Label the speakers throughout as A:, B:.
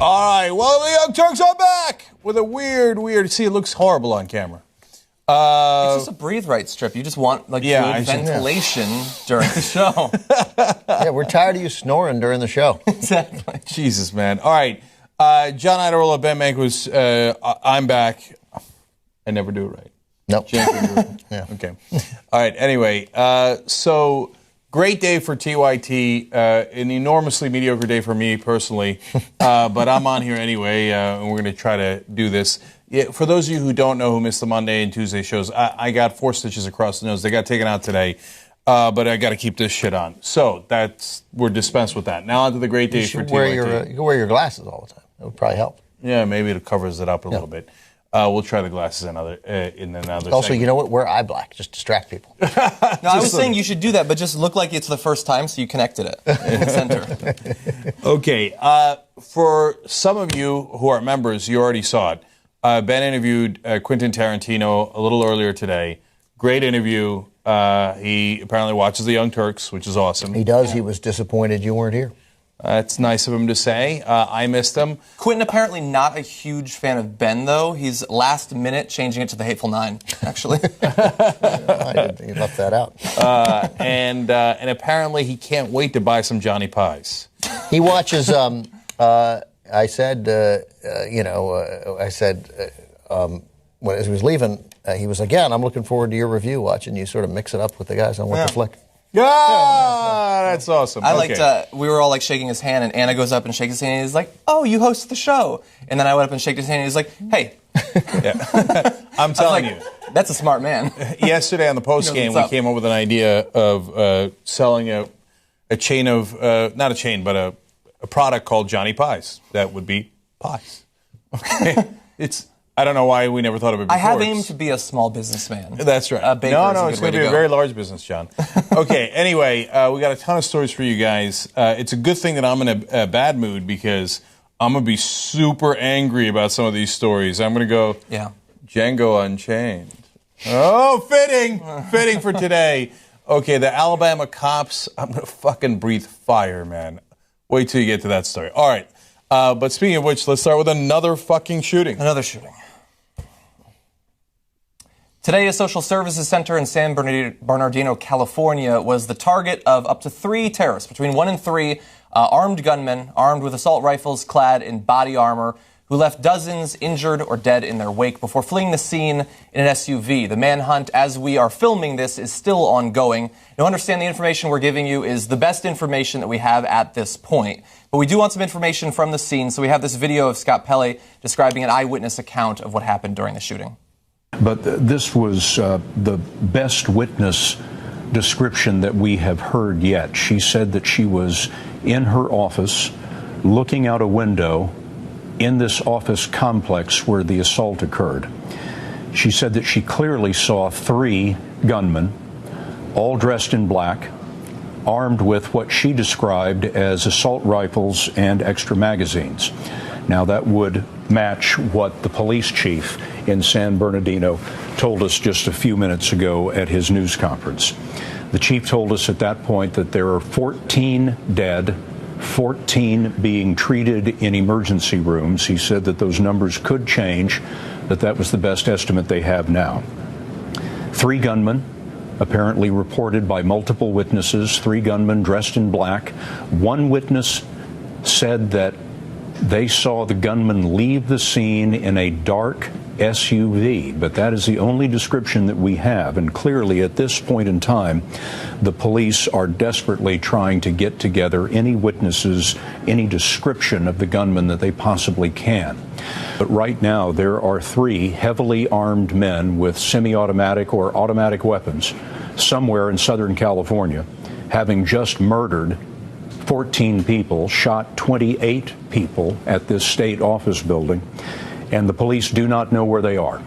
A: All right, well, the Young Turks are back with a weird. See, it looks horrible on camera.
B: It's just a breathe right strip. You just want good ventilation during the show.
C: Yeah, we're tired of you snoring during the show.
B: Exactly.
A: Jesus, man. All right, John Iadarola, Ben Mankiewicz, I'm back. I never do it right.
C: Nope.
A: Yeah. Okay. All right. Anyway, so great day for TYT. An enormously mediocre day for me personally, but I'm on here anyway, and we're going to try to do this. Yeah, for those of you who don't know who missed the Monday and Tuesday shows, I got 4 stitches across the nose. They got taken out today, but I got to keep this shit on. So we're dispensed with that. Now on to the great day for TYT.
C: You can wear your glasses all the time. It would probably help.
A: Yeah, maybe it covers it up a little bit. We'll try the glasses in another
C: Also,
A: segment.
C: you know what? Wear eye black. Just distract people.
B: No, I was saying you should do that, but just look like it's the first time, so you connected it in the center.
A: Okay. For some of you who are members, you already saw it. Ben interviewed Quentin Tarantino a little earlier today. Great interview. He apparently watches the Young Turks, which is awesome.
C: He does. He was disappointed you weren't here.
A: It's nice of him to say. I missed him.
B: Quentin apparently not a huge fan of Ben, though. He's last minute changing it to the Hateful Nine, actually.
C: He left that out.
A: And apparently he can't wait to buy some Johnny Pies.
C: He watches. I said, when as he was leaving, he was like, "Yeah, and I'm looking forward to your review. Watching you sort of mix it up with the guys on What the Flick."
A: That's awesome.
B: I liked, we were all like shaking his hand, and Anna goes up and shakes his hand, and he's like, "Oh, you host the show." And then I went up and shook his hand, and he's like, "Hey."
A: I'm telling you.
B: That's a smart man.
A: Yesterday on the post game, we came up with an idea of selling a chain of, not a chain, but a product called Johnny Pies. That would be pies. Okay? I don't know why we never thought of it before.
B: I have aimed to be a small businessman.
A: That's right. No, it's going to be a very large business, John. Okay, anyway, we got a ton of stories for you guys. It's a good thing that I'm in a bad mood because I'm going to be super angry about some of these stories. I'm going to go Django Unchained. Oh, fitting for today. Okay, the Alabama cops, I'm going to fucking breathe fire, man. Wait till you get to that story. All right. But speaking of which, let's start with another fucking shooting.
B: Another shooting. Today, a social services center in San Bernardino, California, was the target of up to 3 terrorists, between 1 and 3 armed gunmen, armed with assault rifles, clad in body armor, who left dozens injured or dead in their wake before fleeing the scene in an SUV. The manhunt, as we are filming this, is still ongoing. Now, understand the information we're giving you is the best information that we have at this point. But we do want some information from the scene, so we have this video of Scott Pelley describing an eyewitness account of what happened during the shooting.
D: But this was the best witness description that we have heard yet. She said that she was in her office looking out a window in this office complex where the assault occurred. She said that she clearly saw 3 gunmen, all dressed in black, armed with what she described as assault rifles and extra magazines. Now, that would match what the police chief in San Bernardino told us just a few minutes ago at his news conference. The chief told us at that point that there are 14 dead, 14 being treated in emergency rooms. He said that those numbers could change, but that was the best estimate they have now. 3 gunmen, apparently reported by multiple witnesses, 3 gunmen dressed in black. One witness said that they saw the gunman leave the scene in a dark SUV, but that is the only description that we have. And clearly, at this point in time, the police are desperately trying to get together any witnesses, any description of the gunman that they possibly can. But right now, there are 3 heavily armed men with semi-automatic or automatic weapons somewhere in Southern California, having just murdered 14 people, shot 28 people at this state office building, and the police do not know where they are.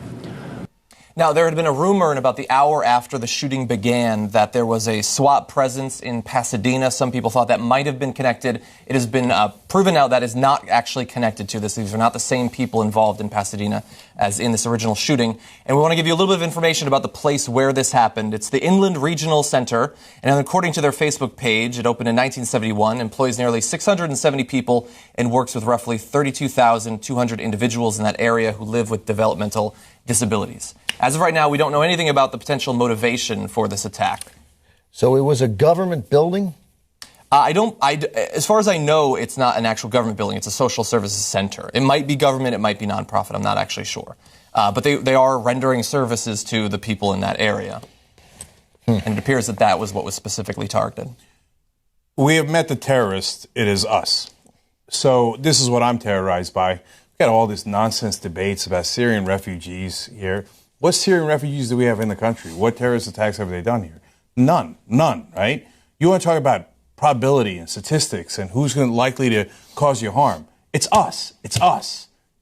B: Now, there had been a rumor in about the hour after the shooting began that there was a SWAT presence in Pasadena. Some people thought that might have been connected. It has been proven now that is not actually connected to this. These are not the same people involved in Pasadena as in this original shooting. And we want to give you a little bit of information about the place where this happened. It's the Inland Regional Center, and according to their Facebook page, it opened in 1971, employs nearly 670 people, and works with roughly 32,200 individuals in that area who live with developmental disabilities. As of right now, we don't know anything about the potential motivation for this attack.
C: So it was a government building?
B: As far as I know, it's not an actual government building. It's a social services center. It might be government. It might be nonprofit. I'm not actually sure. But they are rendering services to the people in that area. And it appears that that was what was specifically targeted.
A: We have met the terrorists. It is us. So this is what I'm terrorized by. We've got all this nonsense debates about Syrian refugees here. What Syrian refugees do we have in the country? What terrorist attacks have they done here? None, right? You want to talk about probability and statistics and who's likely to cause you harm? It's us.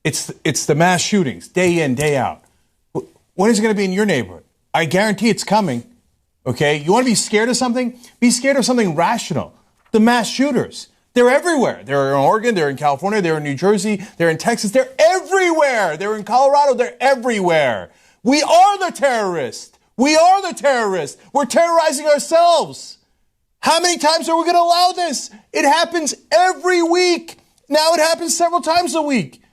A: It's the mass shootings, day in, day out. When is it going to be in your neighborhood? I guarantee it's coming. Okay? You want to be scared of something? Be scared of something rational. The mass shooters. They're everywhere. They're in Oregon, they're in California, they're in New Jersey, they're in Texas, they're everywhere. They're in Colorado, they're everywhere. We are the terrorists. We are the terrorists. We're terrorizing ourselves. How many times are we going to allow this? It happens every week. Now it happens several times a week.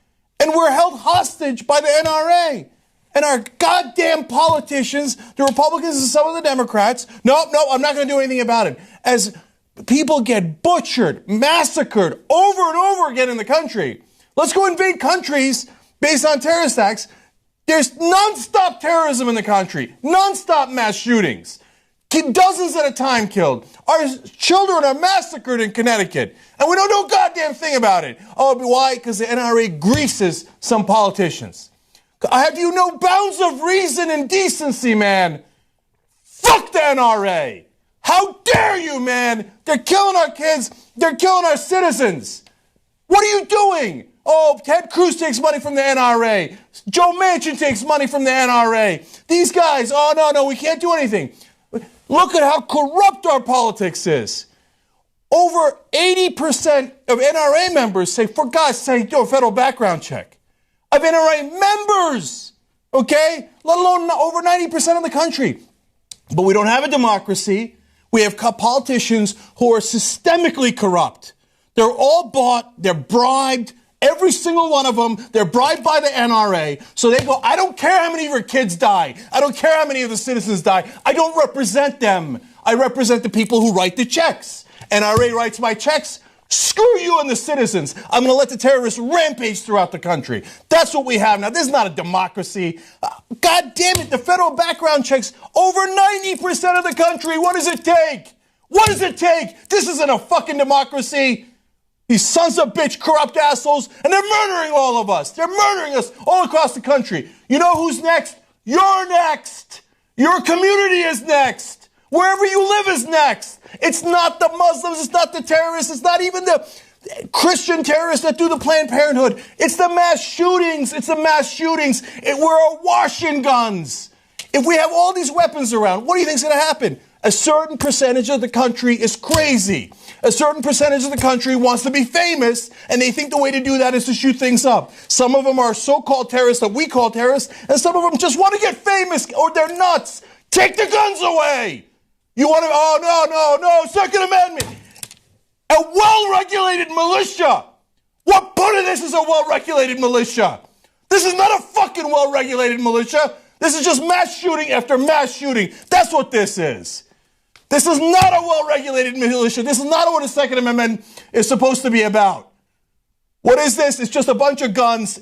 A: And we're held hostage by the NRA. And our goddamn politicians, the Republicans and some of the Democrats, no, I'm not going to do anything about it. As people get butchered, massacred over and over again in the country. Let's go invade countries based on terrorist acts. There's nonstop terrorism in the country, nonstop mass shootings, dozens at a time killed. Our children are massacred in Connecticut, and we don't know a goddamn thing about it. Oh, why? Because the NRA greases some politicians. Have you no bounds of reason and decency, man? Fuck the NRA. How dare you, man? They're killing our kids. They're killing our citizens. What are you doing? Oh, Ted Cruz takes money from the NRA. Joe Manchin takes money from the NRA. These guys, oh, no, we can't do anything. Look at how corrupt our politics is. Over 80% of NRA members say, for God's sake, do a federal background check. Of NRA members, okay? Let alone over 90% of the country. But we don't have a democracy. We have politicians who are systemically corrupt. They're all bought, they're bribed, every single one of them, they're bribed by the NRA. So they go, I don't care how many of your kids die. I don't care how many of the citizens die. I don't represent them. I represent the people who write the checks. NRA writes my checks. Screw you and the citizens. I'm going to let the terrorists rampage throughout the country. That's what we have now. This is not a democracy. God damn it, the federal background checks over 90% of the country. What does it take? What does it take? This isn't a fucking democracy. These sons of bitch, corrupt assholes, and they're murdering all of us. They're murdering us all across the country. You know who's next? You're next. Your community is next. Wherever you live is next. It's not the Muslims. It's not the terrorists. It's not even the Christian terrorists that do the Planned Parenthood. It's the mass shootings. It's the mass shootings. We're awash in guns. If we have all these weapons around, what do you think is going to happen? A certain percentage of the country is crazy. A certain percentage of the country wants to be famous, and they think the way to do that is to shoot things up. Some of them are so-called terrorists that we call terrorists, and some of them just want to get famous, or they're nuts. Take the guns away. You want to, oh, no, Second Amendment. A well-regulated militia. What part of this is a well-regulated militia? This is not a fucking well-regulated militia. This is just mass shooting after mass shooting. That's what this is. This is not a well-regulated militia. This is not what a Second Amendment is supposed to be about. What is this? It's just a bunch of guns.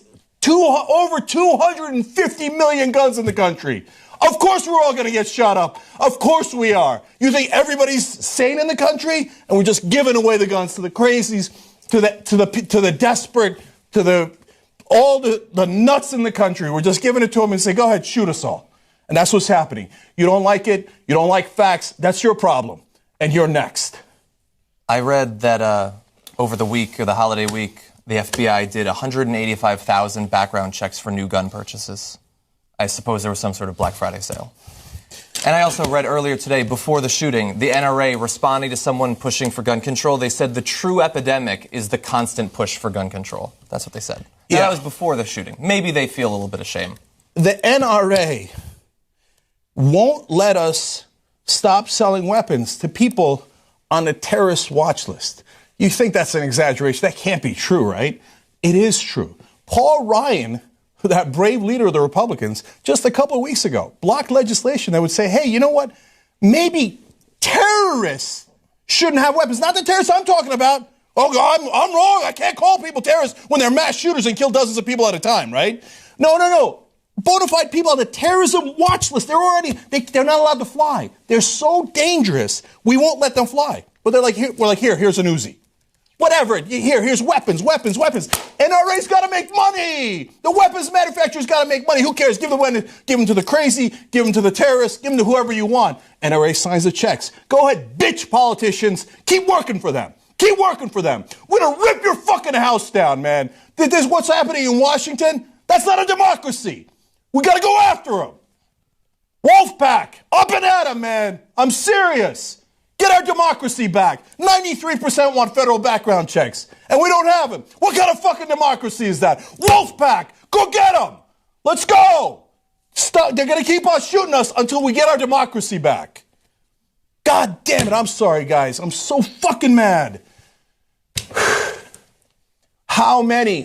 A: Over 250 million guns in the country. Of course we're all going to get shot up. Of course we are. You think everybody's sane in the country? And we're just giving away the guns to the crazies, to the desperate, to all the nuts in the country. We're just giving it to them and say, go ahead, shoot us all. And that's what's happening. You don't like it. You don't like facts. That's your problem. And you're next.
B: I read that over the week, or the holiday week, the FBI did 185,000 background checks for new gun purchases. I suppose there was some sort of Black Friday sale. And I also read earlier today, before the shooting, the NRA responding to someone pushing for gun control, they said the true epidemic is the constant push for gun control. That's what they said. Yeah. That was before the shooting. Maybe they feel a little bit of shame.
A: The NRA won't let us stop selling weapons to people on the terrorist watch list. You think that's an exaggeration. That can't be true, right? It is true. Paul Ryan, that brave leader of the Republicans, just a couple of weeks ago, blocked legislation that would say, hey, you know what? Maybe terrorists shouldn't have weapons. Not the terrorists I'm talking about. Oh, I'm wrong. I can't call people terrorists when they're mass shooters and kill dozens of people at a time, right? No. Bona fide people on the terrorism watch list. They're not allowed to fly. They're so dangerous, we won't let them fly. But they're like, here's an Uzi. Whatever, here's weapons. NRA's got to make money. The weapons manufacturer's got to make money. Who cares? Give them to the crazy, give them to the terrorists, give them to whoever you want. NRA signs the checks. Go ahead, bitch politicians. Keep working for them. We're going to rip your fucking house down, man. This what's happening in Washington? That's not a democracy. We got to go after them. Wolfpack, up and at them, man. I'm serious. Get our democracy back. 93% want federal background checks, and we don't have them. What kind of fucking democracy is that? Wolfpack, go get them. Let's go. Stop. They're going to keep on shooting us until we get our democracy back. God damn it. I'm sorry, guys. I'm so fucking mad. How many?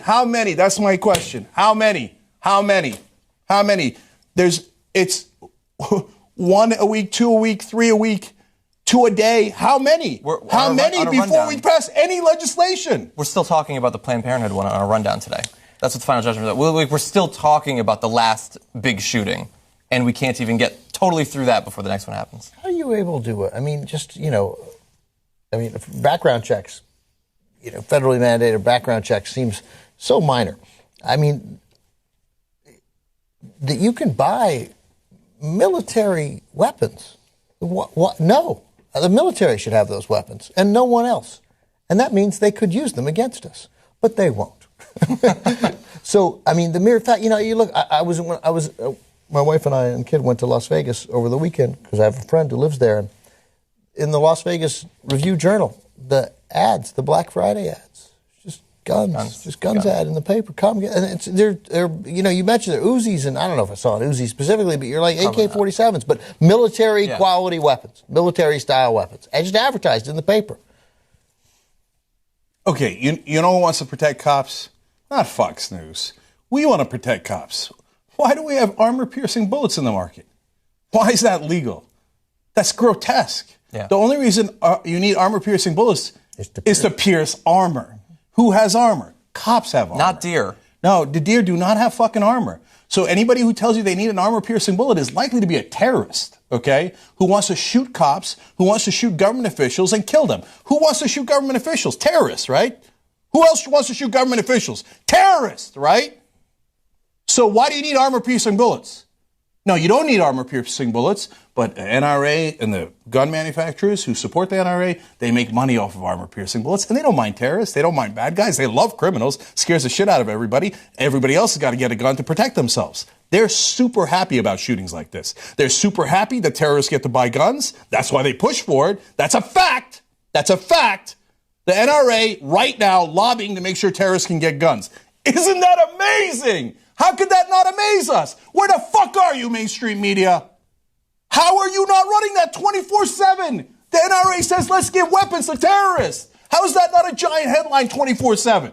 A: That's my question. How many? It's 1 a week, 2 a week, 3 a week, 2 a day. How many? How many before we pass any legislation?
B: We're still talking about the Planned Parenthood one on our rundown today. That's what the final judgment is. We're still talking about the last big shooting, and we can't even get totally through that before the next one happens.
C: How are you able to do it? I mean, background checks, federally mandated background checks seems so minor. I mean, that you can buy military weapons. What? No. The military should have those weapons, and no one else. And that means they could use them against us, but they won't. So, I mean, the mere fact, you look. My wife and I and kid went to Las Vegas over the weekend because I have a friend who lives there, and in the Las Vegas Review-Journal, the ads, the Black Friday ads, just guns ad in the paper. And it's they're you mentioned they're Uzis, and I don't know if I saw an Uzi specifically, but you're like AK-47s, but military quality weapons, military style weapons, and just advertised in the paper.
A: Okay, you know who wants to protect cops? Not Fox News. We want to protect cops. Why do we have armor-piercing bullets in the market? Why is that legal? That's grotesque. Yeah. The only reason you need armor-piercing bullets is to pierce armor. Who has armor? Cops have armor.
B: Not deer.
A: No, the deer do not have fucking armor. So anybody who tells you they need an armor-piercing bullet is likely to be a terrorist, okay? Who wants to shoot cops, who wants to shoot government officials and kill them. Who wants to shoot government officials? Terrorists, right? Who else wants to shoot government officials? Terrorists, right? So why do you need armor-piercing bullets? No, you don't need armor-piercing bullets, but the NRA and the gun manufacturers who support the NRA, they make money off of armor-piercing bullets, and they don't mind terrorists. They don't mind bad guys. They love criminals. Scares the shit out of everybody. Everybody else has got to get a gun to protect themselves. They're super happy about shootings like this. They're super happy that terrorists get to buy guns. That's why they push for it. That's a fact. That's a fact. The NRA right now lobbying to make sure terrorists can get guns. Isn't that amazing? How could that not amaze us? Where the fuck are you, mainstream media? How are you not running that 24/7? The NRA says, let's give weapons to terrorists. How is that not a giant headline 24/7?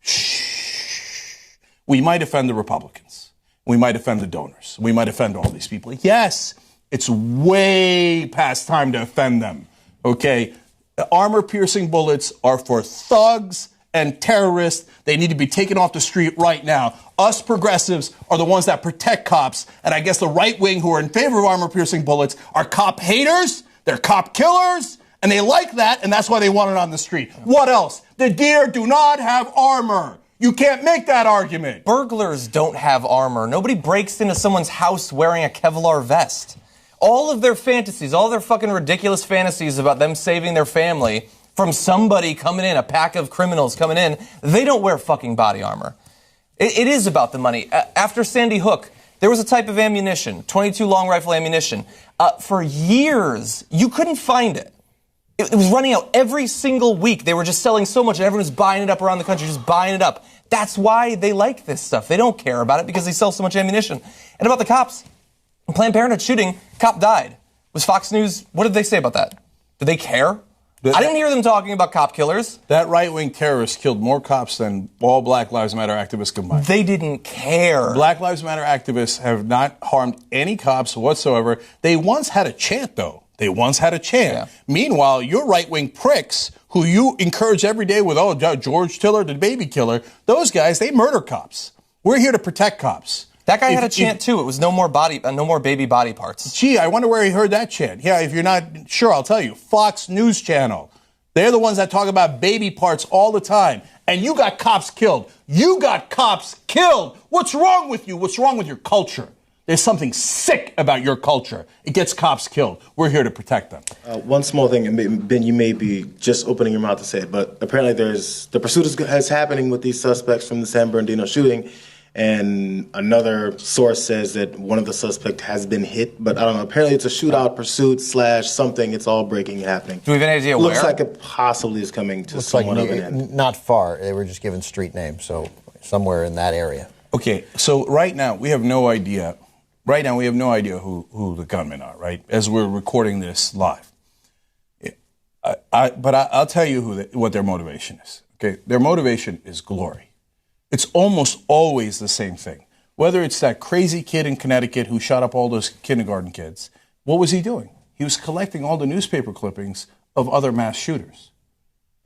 A: Shh. We might offend the Republicans. We might offend the donors. We might offend all these people. Yes, it's way past time to offend them. Okay? The armor-piercing bullets are for thugs and terrorists. They need to be taken off the street right now. Us progressives are the ones that protect cops. And I guess the right wing who are in favor of armor-piercing bullets are cop haters. They're cop killers. And they like that. And that's why they want it on the street. What else? The deer do not have armor. You can't make that argument.
B: Burglars don't have armor. Nobody breaks into someone's house wearing a Kevlar vest. All of their fantasies, all their fucking ridiculous fantasies about them saving their family from somebody coming in, a pack of criminals coming in, they don't wear fucking body armor. It is about the money. After Sandy Hook, There was a type of ammunition, 22 long rifle ammunition. For years, you couldn't find it. It was running out every single week. They were just selling so much, and everyone was buying it up around the country, just buying it up. That's why they like this stuff. They don't care about it because they sell so much ammunition. And about the cops, Planned Parenthood shooting, cop died. Was Fox News, what did they say about that? Did they care? I didn't hear them talking about cop killers.
A: That right-wing terrorist killed more cops than all Black Lives Matter activists combined.
B: They didn't care.
A: Black Lives Matter activists have not harmed any cops whatsoever. They once had a chant, though. They once had a chant. Yeah. Meanwhile, your right-wing pricks, who you encourage every day with, oh, George Tiller, the baby killer, those guys, they murder cops. We're here to protect cops.
B: That guy had a chant, too. It was no more baby body parts.
A: Gee, I wonder where he heard that chant. Yeah, if you're not sure, I'll tell you. Fox News Channel. They're the ones that talk about baby parts all the time. And you got cops killed. You got cops killed. What's wrong with you? What's wrong with your culture? There's something sick about your culture. It gets cops killed. We're here to protect them.
E: One small thing, and Ben, you may be just opening your mouth to say it, but apparently the pursuit is happening with these suspects from the San Bernardino shooting. And another source says that one of the suspects has been hit, but I don't know. Apparently, it's a shootout pursuit / something. It's all breaking and happening.
B: Do we have any idea where?
E: Looks like it possibly is coming to somewhat of an end.
C: Not far. They were just given street names, so somewhere in that area.
A: Okay, so right now we have no idea. Right now we have no idea who the gunmen are. Right, as we're recording this live. But I'll tell you what their motivation is. Okay, their motivation is glory. It's almost always the same thing. Whether it's that crazy kid in Connecticut who shot up all those kindergarten kids, what was he doing? He was collecting all the newspaper clippings of other mass shooters.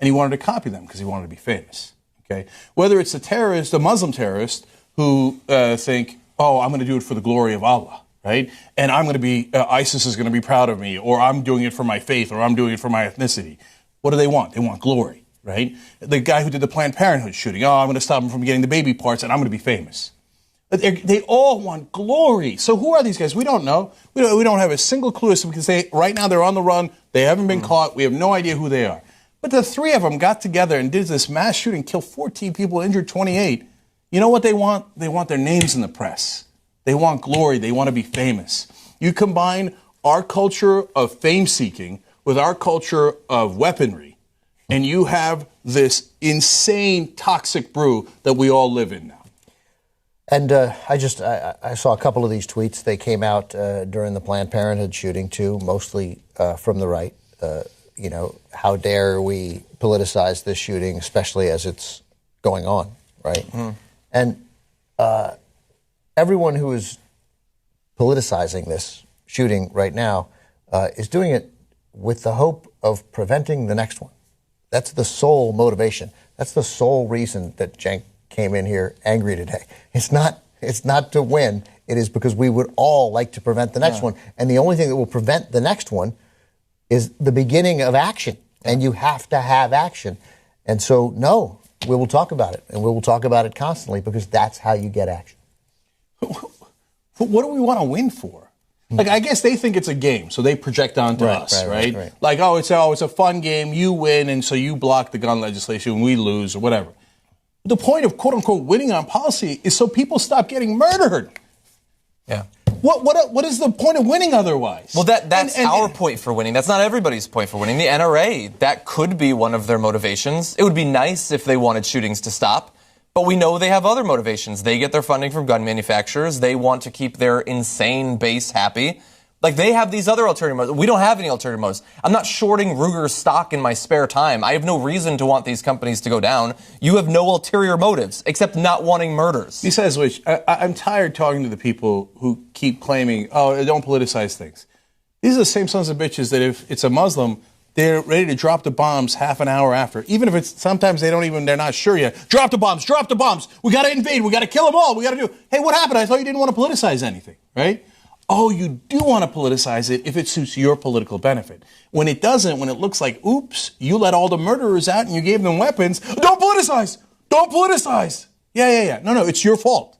A: And he wanted to copy them because he wanted to be famous. Okay? Whether it's the Muslim terrorist who think, oh, I'm going to do it for the glory of Allah, right? And I'm going to be, ISIS is going to be proud of me, or I'm doing it for my faith, or I'm doing it for my ethnicity. What do they want? They want glory. Right? The guy who did the Planned Parenthood shooting, oh, I'm going to stop him from getting the baby parts and I'm going to be famous. But they all want glory. So who are these guys? We don't know. We don't have a single clue. So we can say right now they're on the run. They haven't been caught. We have no idea who they are. But the three of them got together and did this mass shooting, killed 14 people, injured 28. You know what they want? They want their names in the press. They want glory. They want to be famous. You combine our culture of fame-seeking with our culture of weaponry, and you have this insane toxic brew that we all live in now.
C: And I saw a couple of these tweets. They came out during the Planned Parenthood shooting, too, mostly from the right. How dare we politicize this shooting, especially as it's going on, right? Mm. And everyone who is politicizing this shooting right now is doing it with the hope of preventing the next one. That's the sole motivation. That's the sole reason that Cenk came in here angry today. It's not to win. It is because we would all like to prevent the next one. And the only thing that will prevent the next one is the beginning of action. And you have to have action. And so, no, we will talk about it. And we will talk about it constantly because that's how you get action.
A: What do we want to win for? Like, I guess they think it's a game, so they project onto us, right? Like, it's a fun game, you win, and so you block the gun legislation, we lose, or whatever. The point of, quote-unquote, winning on policy is so people stop getting murdered.
B: Yeah.
A: What is the point of winning otherwise?
B: Well, that's our point for winning. That's not everybody's point for winning. The NRA, that could be one of their motivations. It would be nice if they wanted shootings to stop. But we know they have other motivations. They get their funding from gun manufacturers. They want to keep their insane base happy. Like, they have these other ulterior motives. We don't have any ulterior motives. I'm not shorting Ruger's stock in my spare time. I have no reason to want these companies to go down. You have no ulterior motives, except not wanting murders.
A: Besides which, I'm tired talking to the people who keep claiming, oh, don't politicize things. These are the same sons of bitches that if it's a Muslim, they're ready to drop the bombs half an hour after. Even if it's, sometimes they're not sure yet. Drop the bombs. We got to invade. We got to kill them all. We got to do, hey, what happened? I thought you didn't want to politicize anything, right? Oh, you do want to politicize it if it suits your political benefit. When it doesn't, when it looks like, oops, you let all the murderers out and you gave them weapons, don't politicize. Don't politicize. Yeah. No, it's your fault.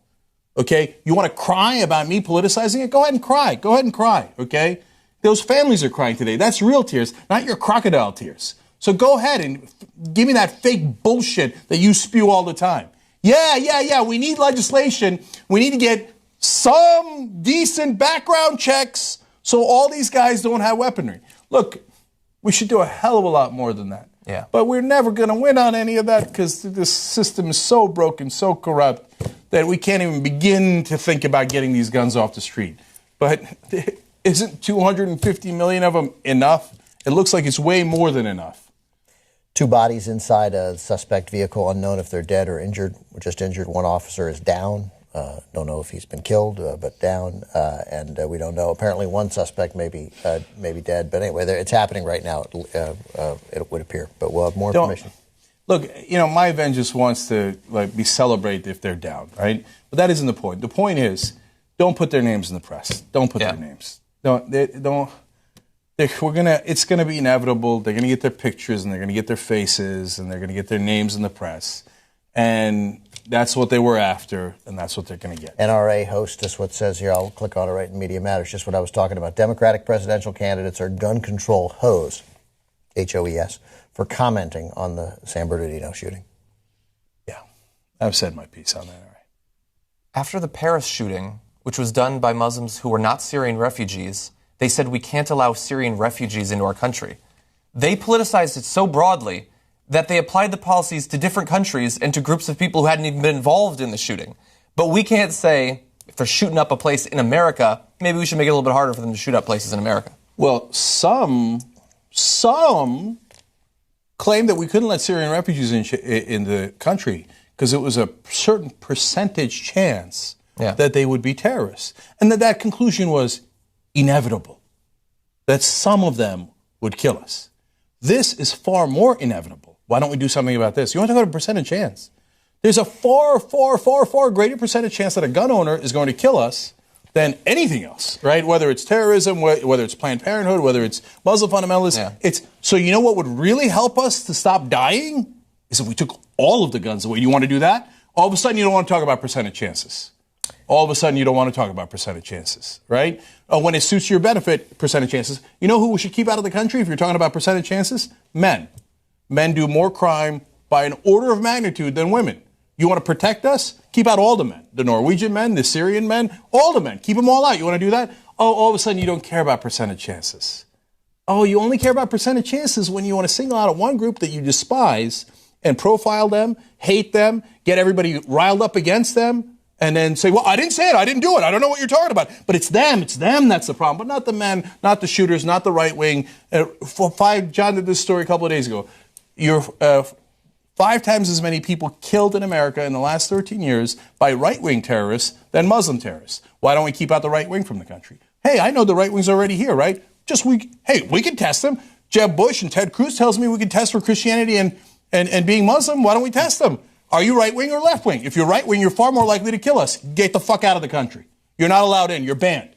A: Okay? You want to cry about me politicizing it? Go ahead and cry. Okay? Those families are crying today. That's real tears, not your crocodile tears. So go ahead and give me that fake bullshit that you spew all the time. Yeah. We need legislation. We need to get some decent background checks so all these guys don't have weaponry. Look, we should do a hell of a lot more than that.
B: Yeah.
A: But we're never going to win on any of that because this system is so broken, so corrupt, that we can't even begin to think about getting these guns off the street. But isn't 250 million of them enough? It looks like it's way more than enough.
C: 2 bodies inside a suspect vehicle, unknown if they're dead or injured. We're just injured. 1 officer is down. Don't know if he's been killed, but down. And we don't know. Apparently 1 suspect may be dead. But anyway, it's happening right now, it would appear. But we'll have more information.
A: Look, my vengeance wants to be celebrated if they're down, right? But that isn't the point. The point is, don't put their names in the press. Don't put their names. It's gonna be inevitable. They're gonna get their pictures and they're gonna get their faces and they're gonna get their names in the press, and that's what they were after, and that's what they're gonna get.
C: NRA hostess, what says here? I'll click on it right in Media Matters. Just what I was talking about. Democratic presidential candidates are gun control hoes, HOES, for commenting on the San Bernardino shooting.
A: Yeah, I've said my piece on that already.
B: After the Paris shooting, which was done by Muslims who were not Syrian refugees, they said we can't allow Syrian refugees into our country. They politicized it so broadly that they applied the policies to different countries and to groups of people who hadn't even been involved in the shooting. But we can't say, if they're shooting up a place in America, maybe we should make it a little bit harder for them to shoot up places in America.
A: Well, some claimed that we couldn't let Syrian refugees in the country because it was a certain percentage chance that they would be terrorists. And that conclusion was inevitable, that some of them would kill us. This is far more inevitable. Why don't we do something about this? You want to talk about a percentage chance? There's a far, far, far, far greater percentage chance that a gun owner is going to kill us than anything else, right? Whether it's terrorism, whether it's Planned Parenthood, whether it's Muslim fundamentalists. So you know what would really help us to stop dying is if we took all of the guns away. You want to do that? All of a sudden you don't want to talk about percentage chances. All of a sudden you don't want to talk about percentage chances, right? When it suits your benefit, percentage chances. You know who we should keep out of the country if you're talking about percentage chances? Men. Men do more crime by an order of magnitude than women. You want to protect us? Keep out all the men. The Norwegian men, the Syrian men, all the men. Keep them all out. You want to do that? Oh, all of a sudden you don't care about percentage chances. Oh, you only care about percentage chances when you want to single out one group that you despise and profile them, hate them, get everybody riled up against them, and then say, well, I didn't say it, I didn't do it, I don't know what you're talking about. But it's them that's the problem, but not the men, not the shooters, not the right wing. John did this story a couple of days ago. You're 5 times as many people killed in America in the last 13 years by right-wing terrorists than Muslim terrorists. Why don't we keep out the right wing from the country? Hey, I know the right wing's already here, right? We can test them. Jeb Bush and Ted Cruz tells me we can test for Christianity and being Muslim. Why don't we test them? Are you right wing or left wing? If you're right wing, you're far more likely to kill us. Get the fuck out of the country. You're not allowed in. You're banned.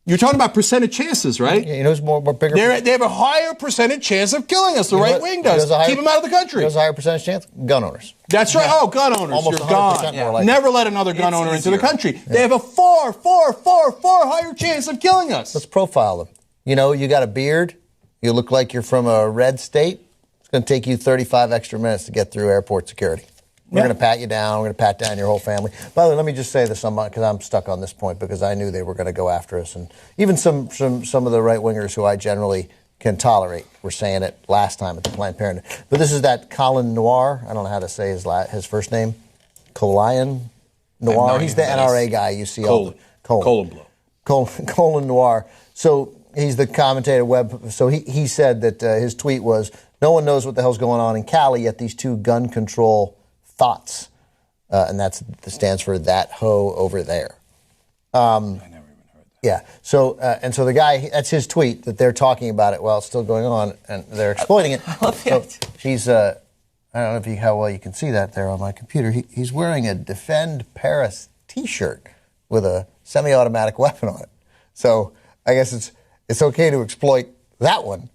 A: You're talking about percentage chances, right?
C: You know who's more bigger?
A: They have a higher percentage chance of killing us. The right wing does. Keep them out of the country.
C: There's a higher percentage chance? Gun owners.
A: That's right. Oh, gun owners.
C: Almost
A: You're gone.
C: more likely.
A: Never let another gun owner into the country. Yeah. They have a far, far, far, far higher chance of killing us.
C: Let's profile them. You know, you got a beard. You look like you're from a red state. It's going to take you 35 extra minutes to get through airport security. We're going to pat you down. We're going to pat down your whole family. By the way, let me just say this, because I'm stuck on this point, because I knew they were going to go after us. And even some of the right-wingers who I generally can tolerate were saying it last time at the Planned Parenthood. But this is that Collin Noir. I don't know how to say his first name. Collin Noir. He's the NRA guy you see all the Collin Noir. So he's the commentator web. So he said that his tweet was, no one knows what the hell's going on in Cali, yet these 2 gun control thoughts, and that stands for that hoe over there. I never even heard that. Yeah. So so the guy, that's his tweet that they're talking about it while it's still going on, and they're exploiting it.
B: I love it.
C: So he's I don't know how well you can see that there on my computer. He's wearing a Defend Paris T-shirt with a semi-automatic weapon on it. So I guess it's okay to exploit that one,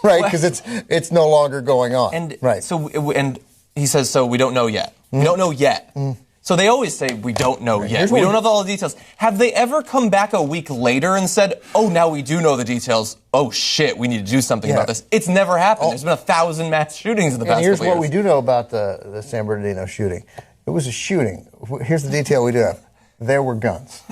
C: right? Because it's no longer going on.
B: And
C: right.
B: And he says, so we don't know yet. We don't know yet. So they always say, we don't know yet. We don't have all the details. Have they ever come back a week later and said, oh, now we do know the details. Oh, shit, we need to do something about this. It's never happened. There's been 1,000 mass shootings in the past couple years.
C: And here's what we do know about the San Bernardino shooting. It was a shooting. Here's the detail we do have. there were guns.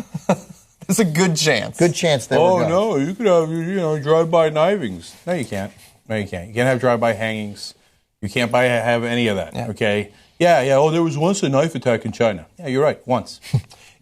B: There's a good chance.
C: Good chance there were guns.
A: Oh, no, you could have, drive-by knifings. No, you can't. No, you can't. You can't have drive-by hangings. You can't have any of that, okay? Yeah. Oh, there was once a knife attack in China. Yeah, you're right, once.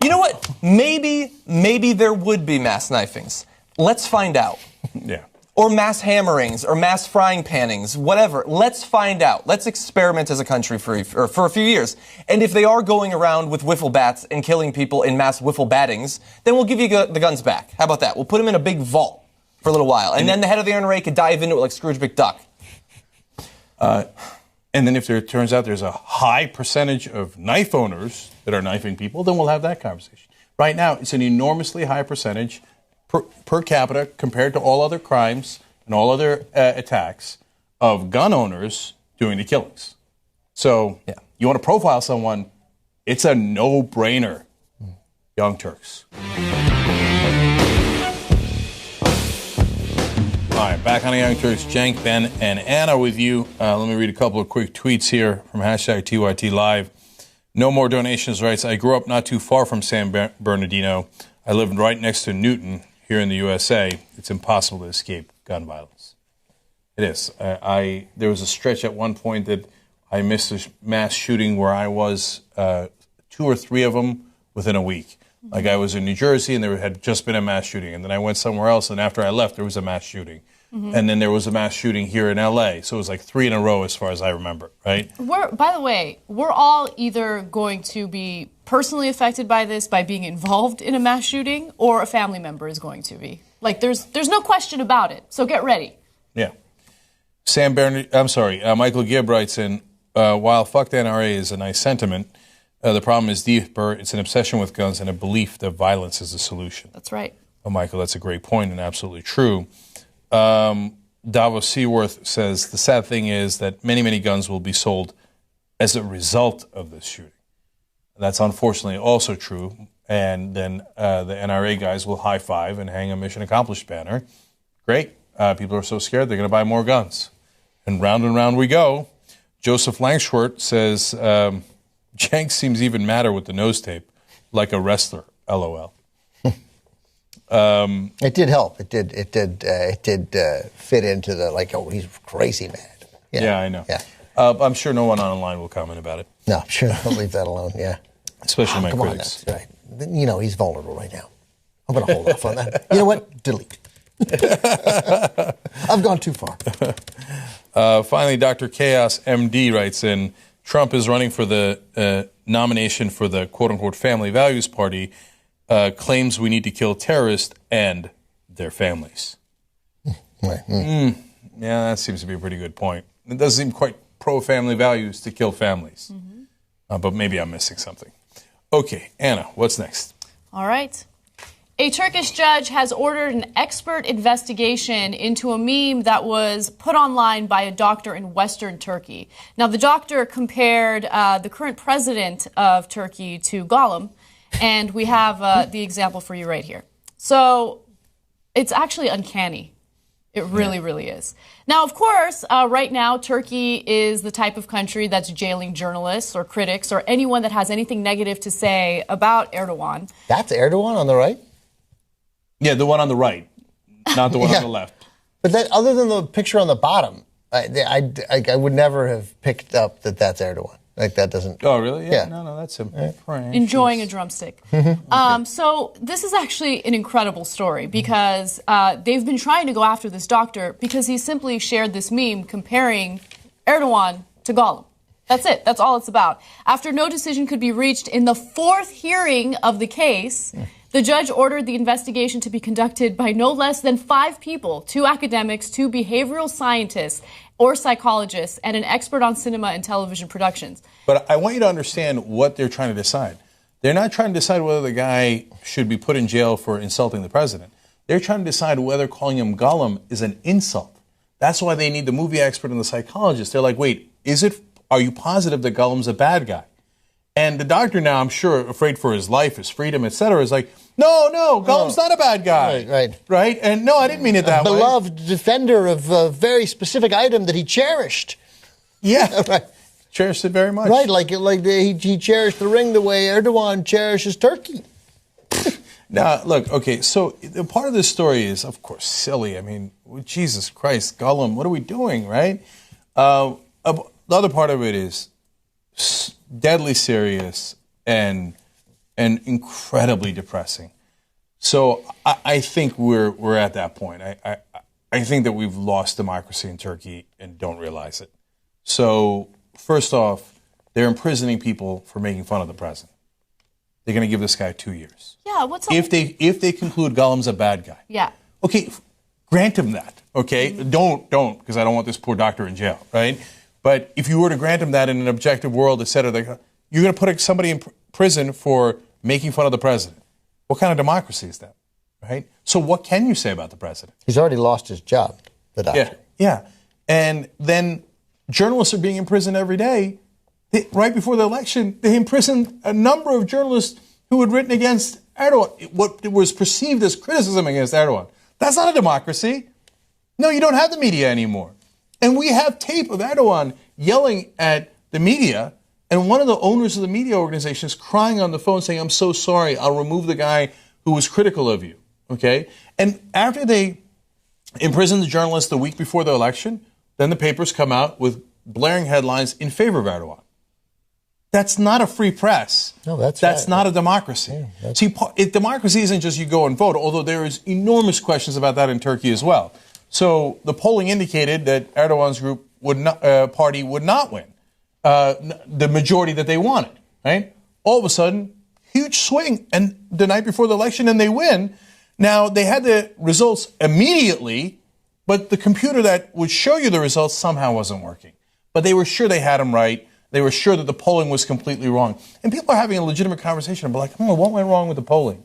B: You know what? Maybe there would be mass knifings. Let's find out.
A: Yeah.
B: Or mass hammerings, or mass frying pannings, whatever. Let's find out. Let's experiment as a country for a few years. And if they are going around with wiffle bats and killing people in mass wiffle battings, then we'll give you the guns back. How about that? We'll put them in a big vault for a little while. And then the head of the NRA could dive into it like Scrooge McDuck.
A: And then if there turns out there's a high percentage of knife owners that are knifing people, then we'll have that conversation. Right now, it's an enormously high percentage per capita compared to all other crimes and all other attacks of gun owners doing the killings. So you want to profile someone, it's a no-brainer. Young Turks. All right, back on the Young Turks. Cenk, Ben, and Anna with you. Let me read a couple of quick tweets here from hashtag TYT Live. No more donations writes, I grew up not too far from San Bernardino. I lived right next to Newton here in the USA. It's impossible to escape gun violence. It is. There was a stretch at one point that I missed a mass shooting where I was 2 or 3 of them within a week. Like I was in New Jersey and there had just been a mass shooting. And then I went somewhere else and after I left there was a mass shooting. And then there was a mass shooting here in LA. So it was like 3 in a row as far as I remember, right?
F: By the way, we're all either going to be personally affected by this by being involved in a mass shooting or a family member is going to be. Like there's no question about it. So get ready.
A: Yeah. Michael Gibb writes in, while fuck the NRA is a nice sentiment, the problem is deeper. It's an obsession with guns and a belief that violence is the solution.
F: That's right.
A: Oh, Michael, that's a great point and absolutely true. Davos Seaworth says, the sad thing is that many, many guns will be sold as a result of this shooting. That's unfortunately also true. And then the NRA guys will high-five and hang a mission accomplished banner. Great. People are so scared they're going to buy more guns. And round we go. Joseph Langschwert says, Cenk seems even madder with the nose tape, like a wrestler, LOL.
C: It did help. It did fit into the, like, oh, he's crazy mad.
A: Yeah, I know.
C: Yeah.
A: I'm sure no one online will comment about it.
C: No, I'm sure they'll leave that alone, yeah.
A: Especially my
C: come
A: critics.
C: On, that's right. You know, he's vulnerable right now. I'm going to hold off on that. You know what? Delete. I've gone too far.
A: Finally, Dr. Chaos MD writes in, Trump is running for the nomination for the quote-unquote Family Values Party, claims we need to kill terrorists and their families.
C: Right.
A: Yeah, that seems to be a pretty good point. It doesn't seem quite pro-family values to kill families. But maybe I'm missing something. Okay, Anna, what's next?
F: All right. A Turkish judge has ordered an expert investigation into a meme that was put online by a doctor in Western Turkey. Now, the doctor compared the current president of Turkey to Gollum, and we have the example for you right here. So it's actually uncanny. It really, really is. Now, of course, right now, Turkey is the type of country that's jailing journalists or critics or anyone that has anything negative to say about Erdogan.
C: That's Erdogan on the right?
A: Yeah, the one on the right, not the one on the left.
C: But that, other than the picture on the bottom, I would never have picked up that that's Erdogan. Like, that doesn't...
A: Oh, really?
C: Yeah.
A: No, that's him.
F: Enjoying a drumstick. So this is actually an incredible story because they've been trying to go after this doctor because he simply shared this meme comparing Erdogan to Gollum. That's it. That's all it's about. After no decision could be reached in the 4th hearing of the case, the judge ordered the investigation to be conducted by no less than 5 people, 2 academics, 2 behavioral scientists, or psychologists, and an expert on cinema and television productions.
A: But I want you to understand what they're trying to decide. They're not trying to decide whether the guy should be put in jail for insulting the president. They're trying to decide whether calling him Gollum is an insult. That's why they need the movie expert and the psychologist. They're like, wait, are you positive that Gollum's a bad guy? And the doctor now, I'm sure, afraid for his life, his freedom, etc., is like, no, Gollum's not a bad guy. Right? And no, I didn't mean it that way.
C: A beloved defender of a very specific item that he cherished.
A: Yeah.
C: Right.
A: Cherished it very much.
C: Right, like he cherished the ring the way Erdogan cherishes Turkey.
A: Now, look, okay, so the part of this story is, of course, silly. I mean, Jesus Christ, Gollum, what are we doing, right? The other part of it is deadly serious and incredibly depressing. So I think we're at that point. I think that we've lost democracy in Turkey and don't realize it. So first off, they're imprisoning people for making fun of the president. They're going to give this guy 2 years.
F: Yeah, what's up?
A: If they conclude Gollum's a bad guy.
F: Yeah.
A: Okay, grant him that. Okay, don't because I don't want this poor doctor in jail, right? But if you were to grant him that in an objective world, et cetera, you're going to put somebody in prison for making fun of the president. What kind of democracy is that, right? So what can you say about the president?
C: He's already lost his job, the doctor.
A: Yeah. And then journalists are being imprisoned every day. Right before the election, they imprisoned a number of journalists who had written against Erdogan, what was perceived as criticism against Erdogan. That's not a democracy. No, you don't have the media anymore. And we have tape of Erdogan yelling at the media, and one of the owners of the media organization is crying on the phone saying, I'm so sorry, I'll remove the guy who was critical of you. Okay? And after they imprisoned the journalist the week before the election, then the papers come out with blaring headlines in favor of Erdogan. That's not a free press.
C: No, that's
A: right.
C: Not
A: a democracy.
C: Yeah,
A: See, democracy isn't just you go and vote, although there is enormous questions about that in Turkey as well. So the polling indicated that Erdogan's group party would not win the majority that they wanted. Right? All of a sudden, huge swing, and the night before the election, and they win. Now they had the results immediately, but the computer that would show you the results somehow wasn't working. But they were sure they had them right. They were sure that the polling was completely wrong. And people are having a legitimate conversation about, like, what went wrong with the polling?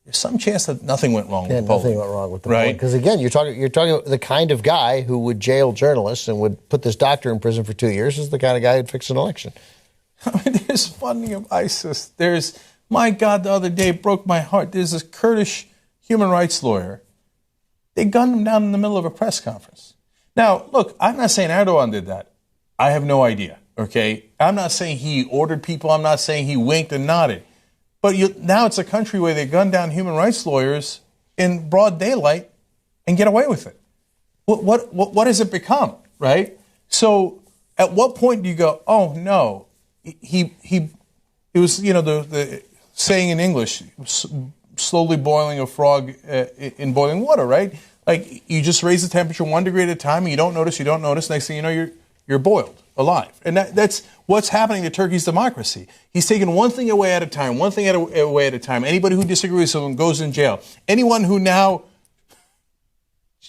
A: There's some chance that nothing went wrong with the polling.
C: Nothing went wrong with the polling. Because, again, you're talking about the kind of guy who would jail journalists and would put this doctor in prison for 2 years is the kind of guy who'd fix an election.
A: I mean, there's funding of ISIS. My God, the other day broke my heart. There's this Kurdish human rights lawyer. They gunned him down in the middle of a press conference. Now, look, I'm not saying Erdogan did that. I have no idea. Okay, I'm not saying he ordered people. I'm not saying he winked and nodded. But now it's a country where they gun down human rights lawyers in broad daylight and get away with it. What has it become, right? So at what point do you go, oh no, it was, the saying in English, slowly boiling a frog in boiling water, right? Like you just raise the temperature 1 degree at a time and you don't notice. Next thing you know, you're boiled alive. And that's what's happening to Turkey's democracy. He's taking one thing away at a time, away at a time. Anybody who disagrees with him goes in jail. Anyone who now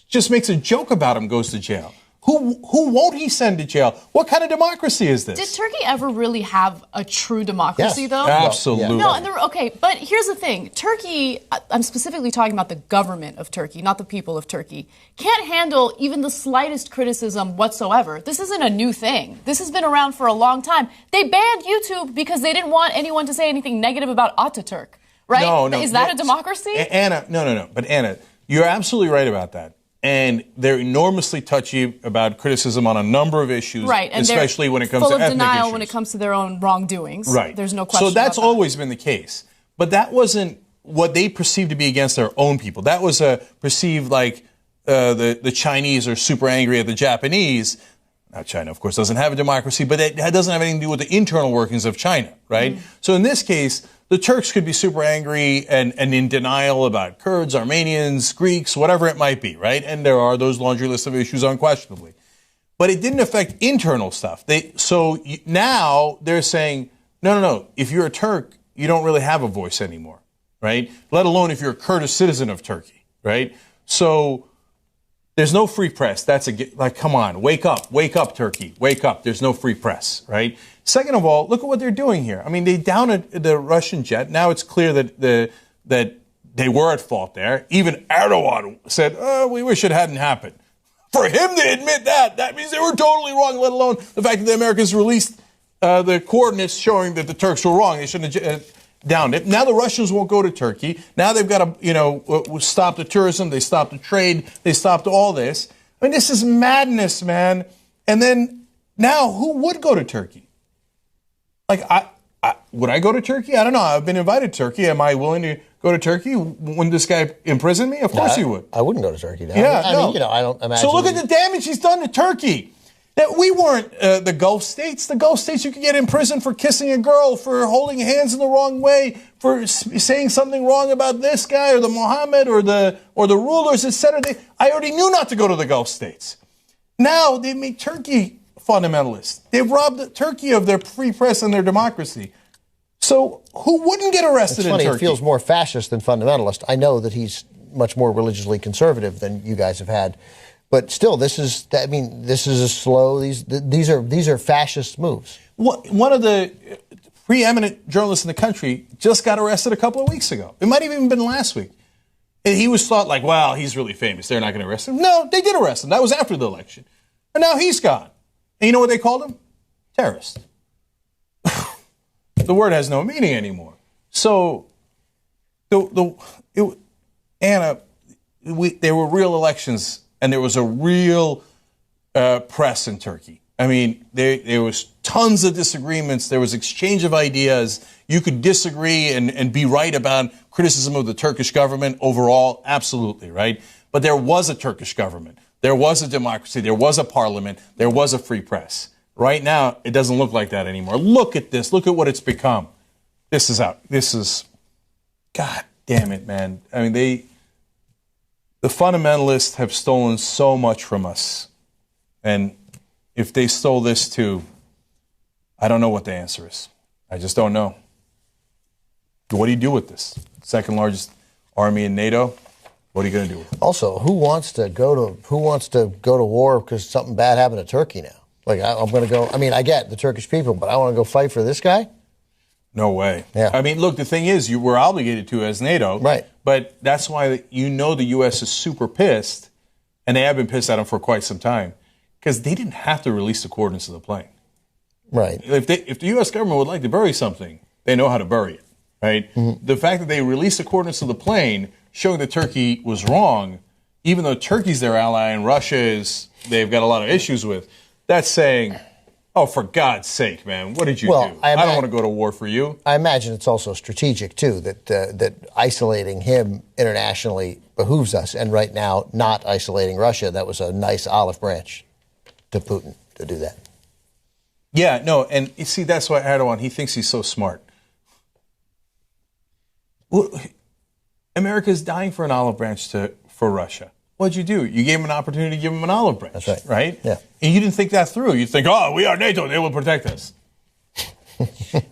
A: just makes a joke about him goes to jail. Who won't he send to jail? What kind of democracy is this?
F: Did Turkey ever really have a true democracy, though?
A: Absolutely.
F: No, okay, but here's the thing. Turkey, I'm specifically talking about the government of Turkey, not the people of Turkey, can't handle even the slightest criticism whatsoever. This isn't a new thing. This has been around for a long time. They banned YouTube because they didn't want anyone to say anything negative about Ataturk, right?
A: No.
F: Is that a democracy?
A: Anna, no. But Anna, you're absolutely right about that. And they're enormously touchy about criticism on a number of issues,
F: right? And
A: especially when it comes to ethnic issues.
F: Full of denial when it comes to their own wrongdoings.
A: Right.
F: There's no question.
A: So that's
F: about that.
A: always been the case. But that wasn't what they perceived to be against their own people. That was perceived like the Chinese are super angry at the Japanese. Now, China, of course, doesn't have a democracy, but that doesn't have anything to do with the internal workings of China, right? Mm-hmm. So in this case, the Turks could be super angry and in denial about Kurds, Armenians, Greeks, whatever it might be, right? And there are those laundry lists of issues unquestionably. But it didn't affect internal stuff. So now they're saying, no. If you're a Turk, you don't really have a voice anymore, right? Let alone if you're a Kurdish citizen of Turkey, right? So there's no free press. Come on, wake up, Turkey, wake up. There's no free press, right? Second of all, look at what they're doing here. I mean, they downed the Russian jet. Now it's clear that they were at fault there. Even Erdogan said, we wish it hadn't happened. For him to admit that means they were totally wrong, let alone the fact that the Americans released the coordinates showing that the Turks were wrong. They shouldn't have downed it. Now the Russians won't go to Turkey. Now they've got to, stop the tourism. They stopped the trade. They stopped all this. I mean, this is madness, man. And then now who would go to Turkey? Like, would I go to Turkey? I don't know. I've been invited to Turkey. Am I willing to go to Turkey? Wouldn't this guy imprison me? Of course he would.
C: I wouldn't go to Turkey. No.
A: Yeah,
C: I mean, I don't imagine.
A: So look at the damage he's done to Turkey. That we weren't the Gulf states. The Gulf states, you could get in prison for kissing a girl, for holding hands in the wrong way, for saying something wrong about this guy or the Mohammed or the rulers, etc. I already knew not to go to the Gulf states. Now they make Turkey fundamentalists. They've robbed Turkey of their free press and their democracy. So who wouldn't get arrested in Turkey?
C: He feels more fascist than fundamentalist. I know that he's much more religiously conservative than you guys have had. But still, this is a slow. These are fascist moves.
A: One of the preeminent journalists in the country just got arrested a couple of weeks ago. It might have even been last week. And he was thought like, wow, he's really famous. They're not going to arrest him. No, they did arrest him. That was after the election. And now he's gone. And you know what they called him? Terrorist. The word has no meaning anymore. So, Anna, there were real elections. And there was a real press in Turkey. I mean, there was tons of disagreements. There was exchange of ideas. You could disagree and be right about criticism of the Turkish government overall. Absolutely, right? But there was a Turkish government. There was a democracy. There was a parliament. There was a free press. Right now, it doesn't look like that anymore. Look at this. Look at what it's become. This is out. This is, God damn it, man. I mean, the fundamentalists have stolen so much from us. And if they stole this too, I don't know what the answer is. I just don't know. What do you do with this? Second largest army in NATO? What are you going to do with it?
C: Also, who wants to go to war because something bad happened to Turkey now? Like, I'm going to go. I mean, I get the Turkish people, but I want to go fight for this guy?
A: No way.
C: Yeah.
A: I mean, look, the thing is, you were obligated to as NATO.
C: Right.
A: But that's why the U.S. is super pissed, and they have been pissed at them for quite some time, because they didn't have to release the coordinates of the plane.
C: Right.
A: If the U.S. government would like to bury something, they know how to bury it, right? Mm-hmm. The fact that they released the coordinates of the plane, showing that Turkey was wrong, even though Turkey's their ally and Russia they've got a lot of issues with, that's saying, oh, for God's sake, man, what did you do? I don't want to go to war for you.
C: I imagine it's also strategic, too, that isolating him internationally behooves us, and right now not isolating Russia. That was a nice olive branch to Putin to do that.
A: Yeah, no, and you see, that's why Erdogan, he thinks he's so smart. Well, America's dying for an olive branch for Russia. What'd you do? You gave him an opportunity to give him an olive branch.
C: That's right.
A: Right?
C: Yeah.
A: And you didn't think that through. You think, oh, we are NATO, they will protect us.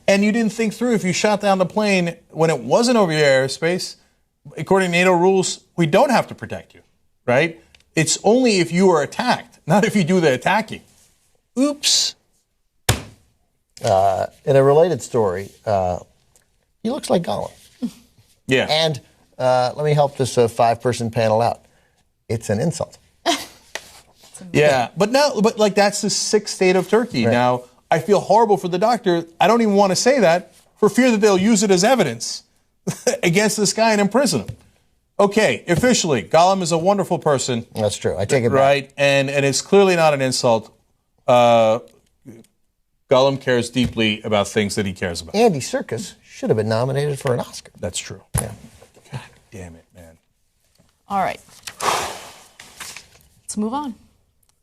A: And you didn't think through if you shot down the plane when it wasn't over your airspace, according to NATO rules, we don't have to protect you, right? It's only if you are attacked, not if you do the attacking. Oops.
C: In a related story, he looks like Gollum.
A: Yeah.
C: And let me help this five-person panel out. It's an insult.
A: Yeah, but like that's the sick state of Turkey. Right. Now, I feel horrible for the doctor. I don't even want to say that for fear that they'll use it as evidence against this guy and imprison him. Okay, officially, Gollum is a wonderful person.
C: That's true. I take it back.
A: Right, and it's clearly not an insult. Gollum cares deeply about things that he cares about.
C: Andy Serkis should have been nominated for an Oscar.
A: That's true.
C: Yeah.
A: God damn it, man.
F: All right. Let's move on.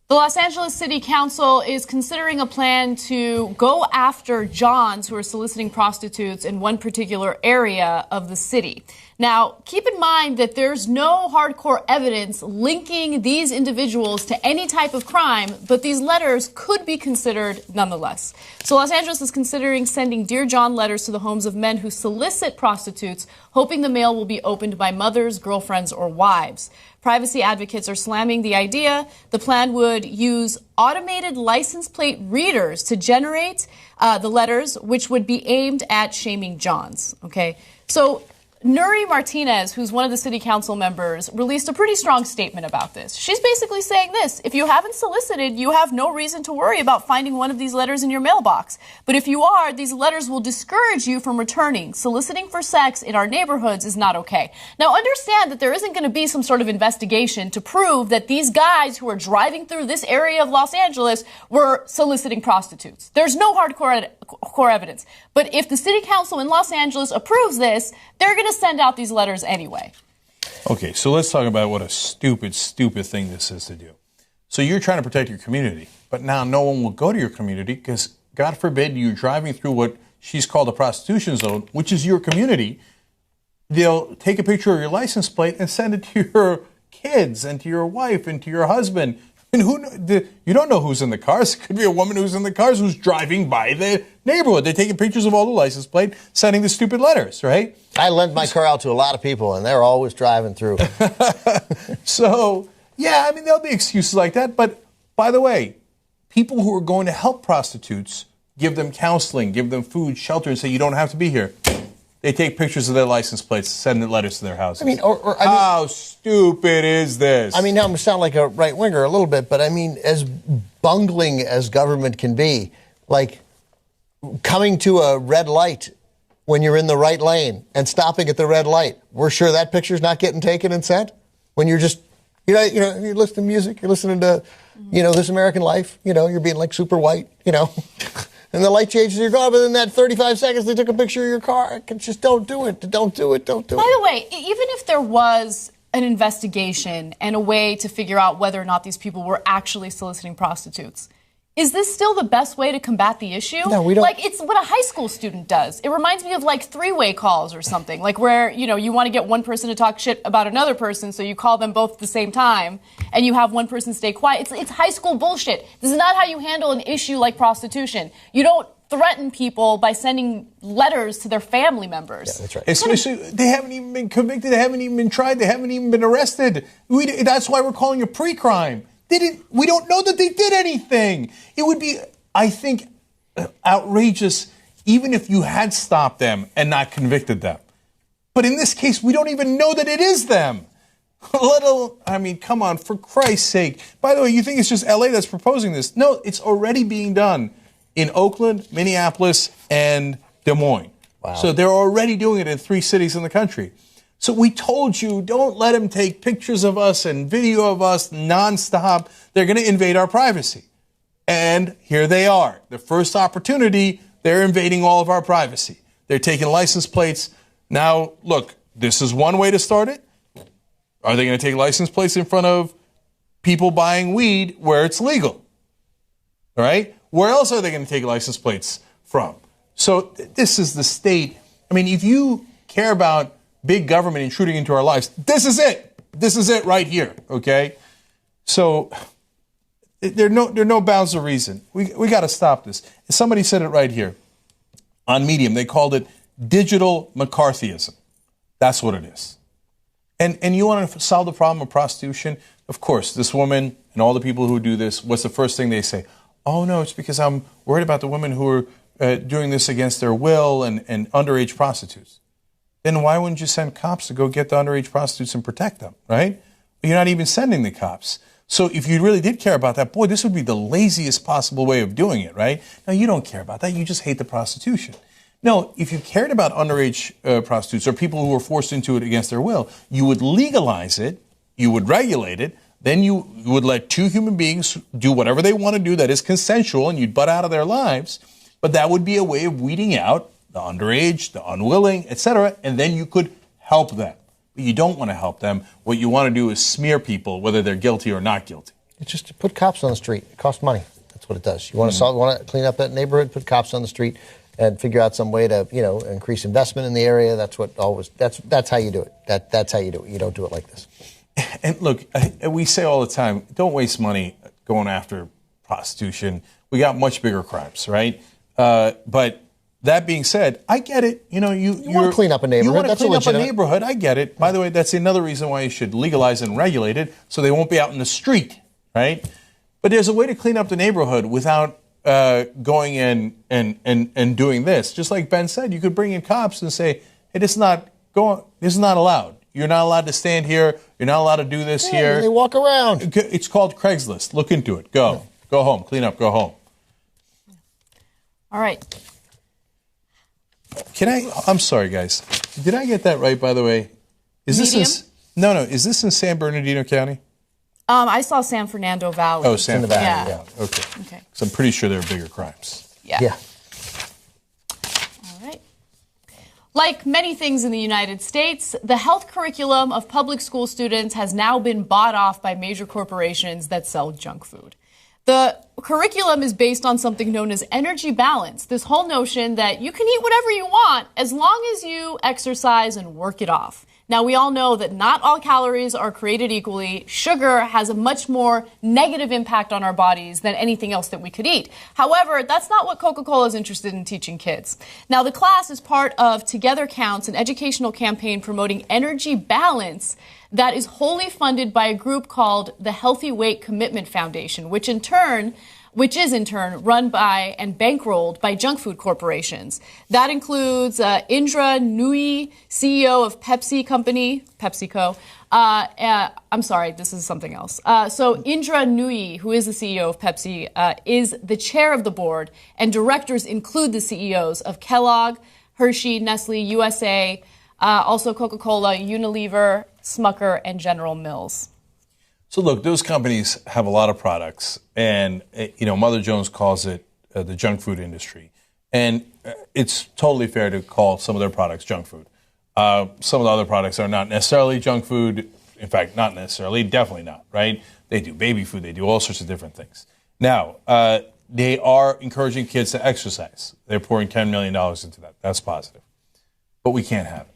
F: The Los Angeles City Council is considering a plan to go after Johns who are soliciting prostitutes in one particular area of the city. Now, keep in mind that there's no hardcore evidence linking these individuals to any type of crime, but these letters could be considered nonetheless. So Los Angeles is considering sending Dear John letters to the homes of men who solicit prostitutes, hoping the mail will be opened by mothers, girlfriends, or wives. Privacy advocates are slamming the idea. The plan would use automated license plate readers to generate the letters, which would be aimed at shaming Johns. Okay, so Nuri Martinez, who's one of the city council members, released a pretty strong statement about this. She's basically saying this: if you haven't solicited, you have no reason to worry about finding one of these letters in your mailbox. But if you are, these letters will discourage you from returning. Soliciting for sex in our neighborhoods is not okay. Now, understand that there isn't going to be some sort of investigation to prove that these guys who are driving through this area of Los Angeles were soliciting prostitutes. There's no hardcore core evidence. But if the city council in Los Angeles approves this, they're going to send out these letters anyway.
A: Okay, so let's talk about what a stupid, stupid thing this is to do. So you're trying to protect your community, but now no one will go to your community because, God forbid, you're driving through what she's called a prostitution zone, which is your community. They'll take a picture of your license plate and send it to your kids and to your wife and to your husband. And you don't know who's in the cars. It could be a woman who's in the cars who's driving by the neighborhood. They're taking pictures of all the license plate, sending the stupid letters, right?
C: I lent my car out to a lot of people, and they're always driving through.
A: So, yeah, I mean, there'll be excuses like that. But, by the way, people who are going to help prostitutes, give them counseling, give them food, shelter, and say, you don't have to be here. They take pictures of their license plates, send letters to their houses.
C: I mean,
A: how stupid is this?
C: I mean, now I'm going to sound like a right-winger a little bit, but I mean, as bungling as government can be, like coming to a red light when you're in the right lane and stopping at the red light, we're sure that picture's not getting taken and sent? When you're just, you're listening to music, you're listening to, This American Life, you're being like super white, And the light changes, you're gone. But in that 35 seconds, they took a picture of your car. Just don't do it. Don't do it. Don't do it.
F: By the way, even if there was an investigation and a way to figure out whether or not these people were actually soliciting prostitutes, is this still the best way to combat the issue?
C: No, we don't.
F: Like, it's what a high school student does. It reminds me of, like, three-way calls or something, like where, you want to get one person to talk shit about another person, so you call them both at the same time, and you have one person stay quiet. It's high school bullshit. This is not how you handle an issue like prostitution. You don't threaten people by sending letters to their family members.
C: Yeah, that's right.
A: Especially, they haven't even been convicted, they haven't even been tried, they haven't even been arrested. That's why we're calling it pre-crime. We don't know that they did anything. It would be, I think, outrageous even if you had stopped them and not convicted them. But in this case, we don't even know that it is them. Come on, for Christ's sake. By the way, you think it's just LA that's proposing this? No, it's already being done in Oakland, Minneapolis, and Des Moines.
C: Wow.
A: So they're already doing it in 3 cities in the country. So we told you, don't let them take pictures of us and video of us nonstop. They're going to invade our privacy. And here they are. The first opportunity, they're invading all of our privacy. They're taking license plates. Now, look, this is one way to start it. Are they going to take license plates in front of people buying weed where it's legal? All right? Where else are they going to take license plates from? So this is the state. I mean, if you care about big government intruding into our lives, this is it. This is it right here, okay? So there are no bounds of reason. We got to stop this. Somebody said it right here on Medium. They called it digital McCarthyism. That's what it is. And you want to solve the problem of prostitution? Of course, this woman and all the people who do this, what's the first thing they say? Oh, no, it's because I'm worried about the women who are doing this against their will and underage prostitutes. Then why wouldn't you send cops to go get the underage prostitutes and protect them, right? You're not even sending the cops. So if you really did care about that, boy, this would be the laziest possible way of doing it, right? No, you don't care about that. You just hate the prostitution. No, if you cared about underage prostitutes or people who were forced into it against their will, you would legalize it, you would regulate it, then you would let 2 human beings do whatever they want to do that is consensual, and you'd butt out of their lives. But that would be a way of weeding out the underage, the unwilling, etc., and then you could help them. But you don't want to help them. What you want to do is smear people, whether they're guilty or not guilty.
C: It's just to put cops on the street. It costs money. That's what it does. You want to clean up that neighborhood, put cops on the street, and figure out some way to, increase investment in the area. That's how you do it. That's how you do it. You don't do it like this.
A: And look, we say all the time, don't waste money going after prostitution. We got much bigger crimes, right? But that being said, I get it. You
C: want to clean up a neighborhood.
A: You want to
C: that's
A: clean up a
C: legitimate.
A: neighborhood. I get it. By the way, that's another reason why you should legalize and regulate it so they won't be out in the street, right? But there's a way to clean up the neighborhood without going in and doing this. Just like Ben said, you could bring in cops and say, hey, this is not Go on. This is not allowed. You're not allowed to stand here. You're not allowed to do this here.
C: They walk around.
A: It's called Craigslist. Look into it. Go. Go home. Clean up. Go home.
F: All right.
A: I'm sorry, guys. Did I get that right, by the way? Is
F: Medium?
A: this No. Is this in San Bernardino County?
F: I saw San Fernando Valley.
A: Oh, San Fernando.
F: Yeah.
A: Okay.
F: Okay.
A: So I'm pretty sure there are bigger crimes.
F: Yeah. All right. Like many things in the United States, the health curriculum of public school students has now been bought off by major corporations that sell junk food. The curriculum is based on something known as energy balance, this whole notion that you can eat whatever you want as long as you exercise and work it off. Now, we all know that not all calories are created equally. Sugar has a much more negative impact on our bodies than anything else that we could eat. However, that's not what Coca-Cola is interested in teaching kids. Now, the class is part of Together Counts, an educational campaign promoting energy balance that is wholly funded by a group called the Healthy Weight Commitment Foundation, which is in turn run by and bankrolled by junk food corporations. That includes Indra Nooyi, CEO of PepsiCo. I'm sorry, this is something else. So Indra Nooyi, who is the CEO of Pepsi, is the chair of the board, and directors include the CEOs of Kellogg, Hershey, Nestle, USA, also Coca-Cola, Unilever, Smucker, and General Mills.
A: So look, those companies have a lot of products, and Mother Jones calls it the junk food industry, and it's totally fair to call some of their products junk food. Some of the other products are not necessarily junk food. In fact, not necessarily, definitely not. Right? They do baby food. They do all sorts of different things. Now, they are encouraging kids to exercise. They're pouring $10 million into that. That's positive, but we can't have it.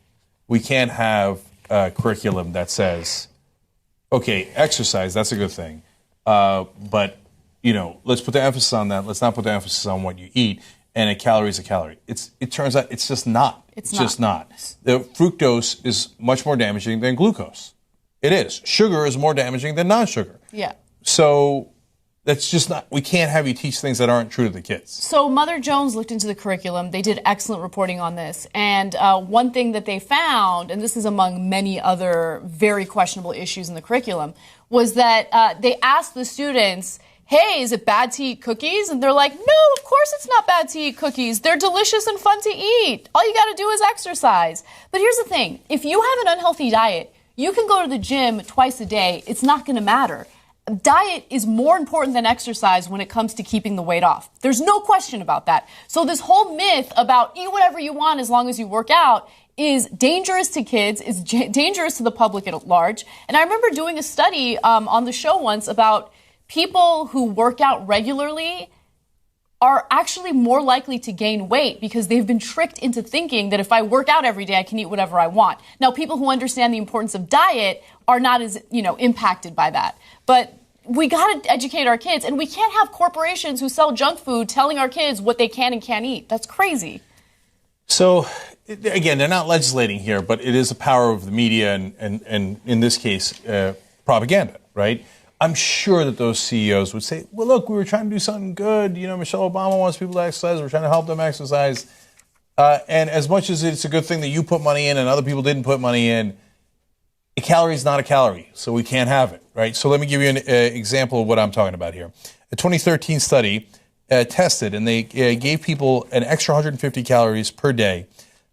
A: We can't have a curriculum that says, okay, exercise, that's a good thing. But, let's put the emphasis on that. Let's not put the emphasis on what you eat. And a calorie is a calorie. It turns out it's just not. It's just not. The fructose is much more damaging than glucose. It is. Sugar is more damaging than non-sugar.
F: Yeah.
A: So that's just not, we can't have you teach things that aren't true to the kids.
F: So Mother Jones looked into the curriculum. They did excellent reporting on this. And one thing that they found, and this is among many other very questionable issues in the curriculum, was that they asked the students, hey, is it bad to eat cookies? And they're like, no, of course it's not bad to eat cookies. They're delicious and fun to eat. All you got to do is exercise. But here's the thing. If you have an unhealthy diet, you can go to the gym twice a day. It's not going to matter. Diet is more important than exercise when it comes to keeping the weight off. There's no question about that. So this whole myth about eat whatever you want as long as you work out is dangerous to kids, is dangerous to the public at large. And I remember doing a study on the show once about people who work out regularly are actually more likely to gain weight because they've been tricked into thinking that if I work out every day, I can eat whatever I want. Now, people who understand the importance of diet are not as, impacted by that. But we got to educate our kids, and we can't have corporations who sell junk food telling our kids what they can and can't eat. That's crazy.
A: So, again, they're not legislating here, but it is the power of the media and in this case, propaganda, right? I'm sure that those CEOs would say, well, look, we were trying to do something good. Michelle Obama wants people to exercise. We're trying to help them exercise. And as much as it's a good thing that you put money in and other people didn't put money in, a calorie is not a calorie, so we can't have it, right? So let me give you an example of what I'm talking about here. A 2013 study tested, and they gave people an extra 150 calories per day,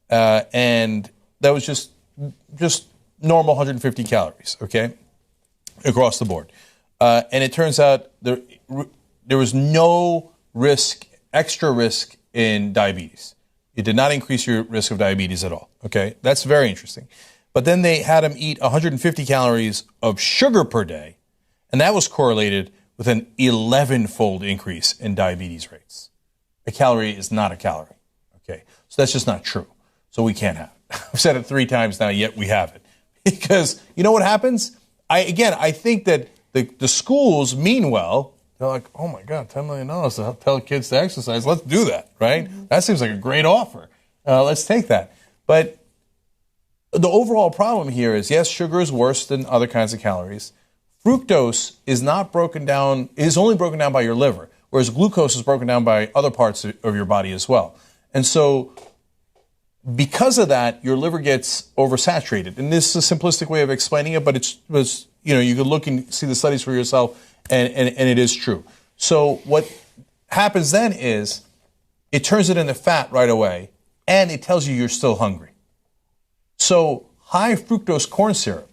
A: and that was just normal 150 calories, okay, across the board. And it turns out there was no extra risk in diabetes. It did not increase your risk of diabetes at all, okay? That's very interesting. But then they had them eat 150 calories of sugar per day, and that was correlated with an 11-fold increase in diabetes rates. A calorie is not a calorie, okay? So that's just not true. So we can't have it. I've said it 3 times now, yet we have it. Because you know what happens? I think that the schools mean well. They're like, oh, my God, $10 million to tell kids to exercise. Let's do that, right? Mm-hmm. That seems like a great offer. Let's take that. But the overall problem here is, yes, sugar is worse than other kinds of calories. Fructose is only broken down by your liver, whereas glucose is broken down by other parts of your body as well. And so because of that, your liver gets oversaturated. And this is a simplistic way of explaining it, but you could look and see the studies for yourself, and it is true. So what happens then is it turns it into fat right away, and it tells you you're still hungry. So high fructose corn syrup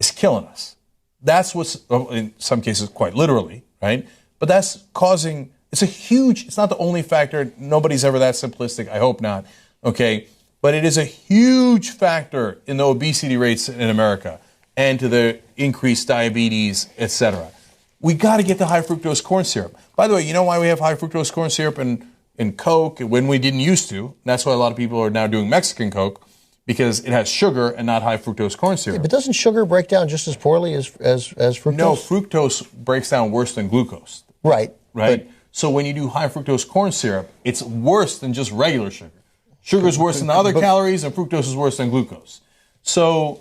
A: is killing us. That's what's, in some cases, quite literally, right? But that's causing, it's not the only factor. Nobody's ever that simplistic. I hope not. Okay. But it is a huge factor in the obesity rates in America and to the increased diabetes, etc. We got to get the high fructose corn syrup. By the way, you know why we have high fructose corn syrup in Coke when we didn't used to? And that's why a lot of people are now doing Mexican Coke, because it has sugar and not high fructose corn syrup.
C: Yeah, but doesn't sugar break down just as poorly as fructose?
A: No, fructose breaks down worse than glucose.
C: Right.
A: Right? So when you do high fructose corn syrup, it's worse than just regular sugar. Sugar is worse than the other calories, and fructose is worse than glucose. So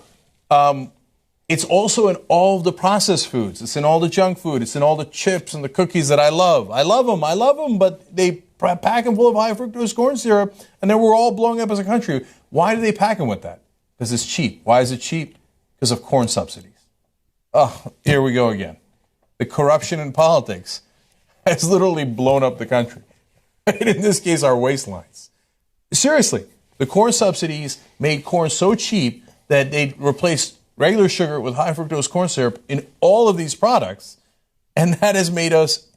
A: it's also in all of the processed foods. It's in all the junk food. It's in all the chips and the cookies that I love. I love them, but they pack them full of high fructose corn syrup, and then we're all blowing up as a country. Why do they pack them with that? Because it's cheap. Why is it cheap? Because of corn subsidies. Oh, here we go again. The corruption in politics has literally blown up the country. And in this case, our waistlines. Seriously, the corn subsidies made corn so cheap that they replaced regular sugar with high fructose corn syrup in all of these products, and that has made us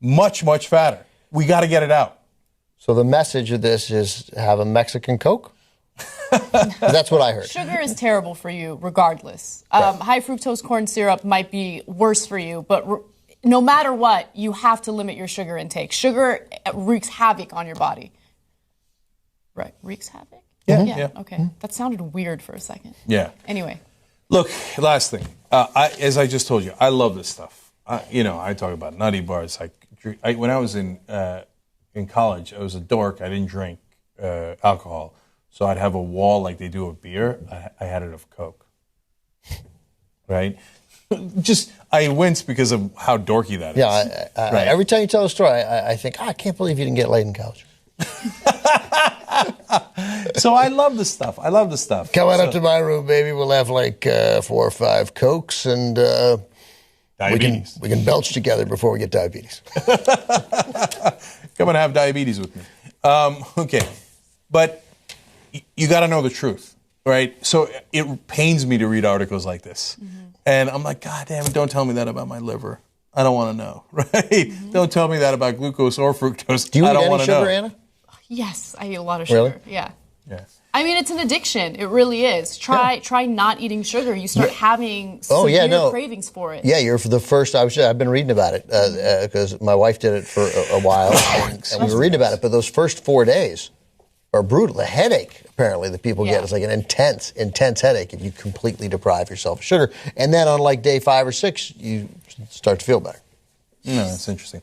A: much, much fatter. We got to get it out.
C: So the message of this is have a Mexican Coke? That's what I heard.
F: Sugar is terrible for you regardless. High fructose corn syrup might be worse for you, but no matter what, you have to limit your sugar intake. Sugar wreaks havoc on your body. Right. Wreaks havoc? Yeah. Okay. That sounded weird for a second.
A: Yeah.
F: Anyway.
A: Look, last thing. As I just told you, I love this stuff. I talk about nutty bars. When I was in college, I was a dork. I didn't drink alcohol. So I'd have a wall like they do of beer. I had it of Coke. Right? I wince because of how dorky that is.
C: Yeah.
A: Right.
C: Every time you tell a story, I think, I can't believe you didn't get laid in college.
A: So I love this stuff.
C: Come on up to my room, baby. We'll have like 4 or 5 Cokes, and
A: diabetes.
C: We can belch together before we get diabetes.
A: Come and have diabetes with me. Okay. But you got to know the truth, right? So it pains me to read articles like this. Mm-hmm. And I'm like, God damn it, don't tell me that about my liver. I don't want to know, right? Mm-hmm. Don't tell me that about glucose or fructose.
C: Do you
A: I don't
C: eat any
A: want to
C: sugar,
A: know.
C: Anna?
F: Yes, I eat a lot of sugar.
C: Really?
F: Yeah.
A: I
F: mean, it's an addiction. It really is. Try not eating sugar. You start having severe cravings for it.
C: Yeah, you're for the first. I've been reading about it because my wife did it for a while, and we were reading about it. But those first 4 days are brutal. The headache, apparently, that people get is like an intense headache if you completely deprive yourself of sugar. And then on like day 5 or 6, you start to feel better.
A: No, that's interesting.